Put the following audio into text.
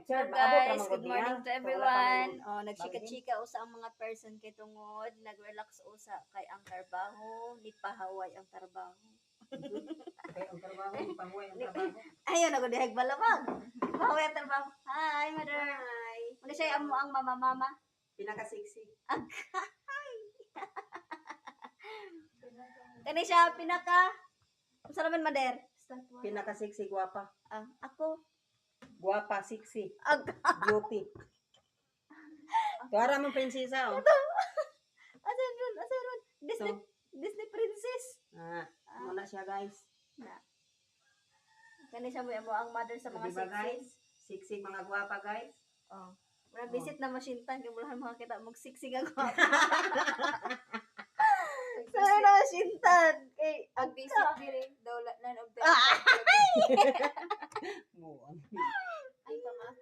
Mag-serve, So maabot ra guys, man good gud morning niya. to So, wala pa everyone. may Oh, nagchika-chika usa ang mga person kay tungod, nag-relax usa kay ang trabaho, ni pahaway ang trabaho. Kaya ang trabaho, ipahuway ang trabaho. Ayun ako dihag balabag. Pahaway ang trabaho. Hi, mother. Hi. Ano siya amo ang mama-mama? Pinaka-sexy. Kani siya pinaka unsa naman mother? Pinaka-sexy, guwapa. Ako. Guwapa, sexy, Ag beauty. Tuwara mong prinsesa, oh. Asan ron? Disney princess. Muna siya, guys. Kani siya mo ang mother sa mga Diba, sexy. guys? Sexy, mga guwapa, guys. Oh. Mura visit na masintan kay wala makakita mag sexy ka ko. Sa na masintan kay Ang visit diri daw lan of the Muwang. ay pa ma